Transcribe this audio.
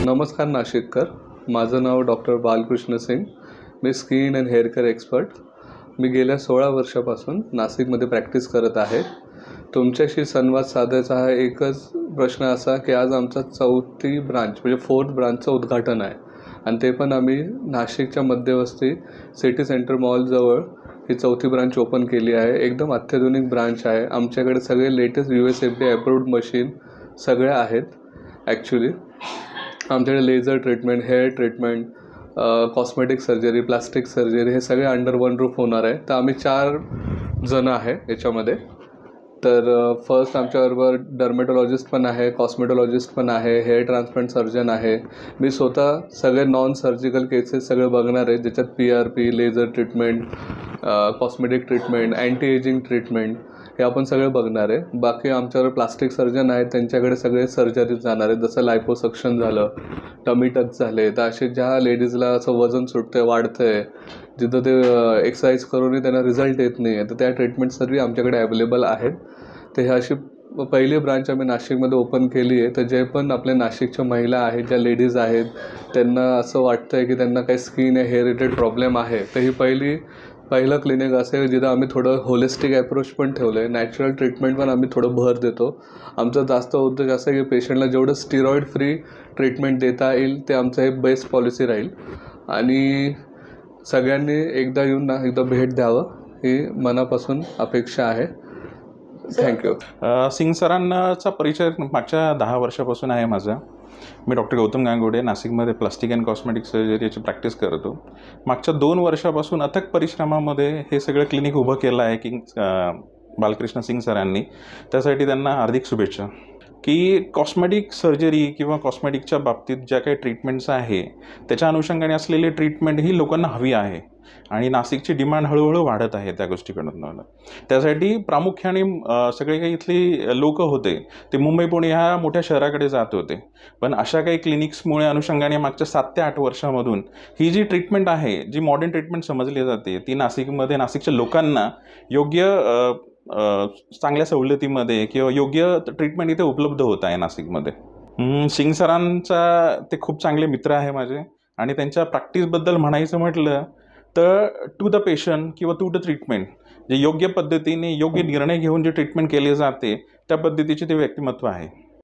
नमस्कार नाशिककर, माझं नाव डॉक्टर बालकृष्ण सिंग. मी skin and hair care expert. मी गेल्या 16 वर्षापासून नाशिकमध्ये प्रॅक्टिस करत आहे. तुमच्याशी संवाद साधायचा हा एकच प्रश्न असा की आज आमचा 4थी ब्रांच म्हणजे 4th ब्रांचचं उद्घाटन आहे आणि ते पण आम्ही नाशिकच्या मध्यवस्ती सिटी सेंटर मॉलजवळ ही 4थी ब्रांच ओपन केली आहे. एकदम अत्याधुनिक ब्रांच आहे. आमच्याकडे सगळे लेटेस्ट USFDA अप्रूव्ड मशीन सगळ्या आहेत. ॲक्च्युली आमच्याकडे laser treatment, hair treatment, cosmetic surgery, plastic surgery हे सगळे अंडर वन रूफ होणार आहे. तर आम्ही 4 जण आहे याच्यामध्ये. तर फर्स्ट आमच्याबरोबर डर्मेटॉलॉजिस्ट पण आहे, कॉस्मेटॉलॉजिस्ट पण आहे, हेअर ट्रान्सप्लांट सर्जन आहे. मी स्वतः सगळे नॉन सर्जिकल केसेस सगळे बघणार आहे, ज्याच्यात PRP, laser treatment, cosmetic treatment, anti ageing treatment हे आपण सगळे बघणार आहे. बाकी आमच्यावर प्लास्टिक सर्जन आहेत, त्यांच्याकडे सगळे सर्जरीज जाणार आहेत. जसं लायपोसक्शन झालं, टमी टच झाले, तर असे ज्या लेडीजला असं वजन सुटतं आहे, वाढतं आहे, जिथं ते एक्सरसाइज करूनही त्यांना रिझल्ट येत नाही आहे, तर त्या ट्रीटमेंट सर्व आमच्याकडे अवेलेबल आहेत. तर हे अशी पहिली ब्रांच आम्ही नाशिकमध्ये ओपन केली आहे. तर जे पण आपल्या नाशिकच्या महिला आहेत, ज्या लेडीज आहेत, त्यांना असं वाटतं आहे की त्यांना काही स्किन हेअर रिलेटेड प्रॉब्लेम आहे, तर ही पहिलं क्लिनिक असेल जिथं आम्ही थोडं होलिस्टिक अप्रोच पण ठेवलं आहे. नॅचरल ट्रीटमेंट पण आम्ही थोडं भर देतो. आमचा जास्त उद्देश असा आहे की पेशंटला जेवढं स्टिरॉइड फ्री ट्रीटमेंट देता येईल ते आमचं हे बेस्ट पॉलिसी राहील. आणि सगळ्यांनी एकदा येऊन एकदा भेट द्यावं ही मनापासून अपेक्षा आहे. थँक्यू. सिंग सरांचा परिचय मागच्या 10 वर्षापासून आहे माझा. मी डॉक्टर गौतम गांगुडे, नाशिकमध्ये प्लास्टिक अँड कॉस्मेटिक सर्जरीची प्रॅक्टिस करतो. मागच्या 2 वर्षापासून अथक परिश्रमामध्ये हे सगळं क्लिनिक उभं केलं आहे की बालकृष्ण सिंग सरांनी. त्यासाठी त्यांना हार्दिक शुभेच्छा. की कॉस्मेटिक सर्जरी किंवा कॉस्मेटिकच्या बाबतीत ज्या काही ट्रीटमेंट्स आहे त्याच्या अनुषंगाने असलेली ट्रीटमेंट ही लोकांना हवी आहे आणि नाशिकची डिमांड हळूहळू वाढत आहे त्या गोष्टीकडून. त्यासाठी प्रामुख्याने सगळे काही इथली लोक होते ते मुंबई पुणे ह्या मोठ्या शहराकडे जात होते. पण अशा काही क्लिनिक्समुळे अनुषंगाने मागच्या 7 ते 8 वर्षामधून ही जी ट्रीटमेंट आहे, जी मॉडर्न ट्रीटमेंट समजली जाते, ती नाशिकच्या लोकांना योग्य चांगल्या सवलतीमध्ये किंवा योग्य ट्रीटमेंट इथे उपलब्ध होत आहे नाशिकमध्ये. सिंग सरांचा ते खूप चांगले मित्र आहे माझे आणि त्यांच्या प्रॅक्टिसबद्दल म्हणायचं म्हटलं तर टू द पेशंट किंवा टू द ट्रीटमेंट जे योग्य पद्धतीने योग्य निर्णय घेऊन जे ट्रीटमेंट केले जाते त्या पद्धतीचे ते व्यक्तिमत्व आहे.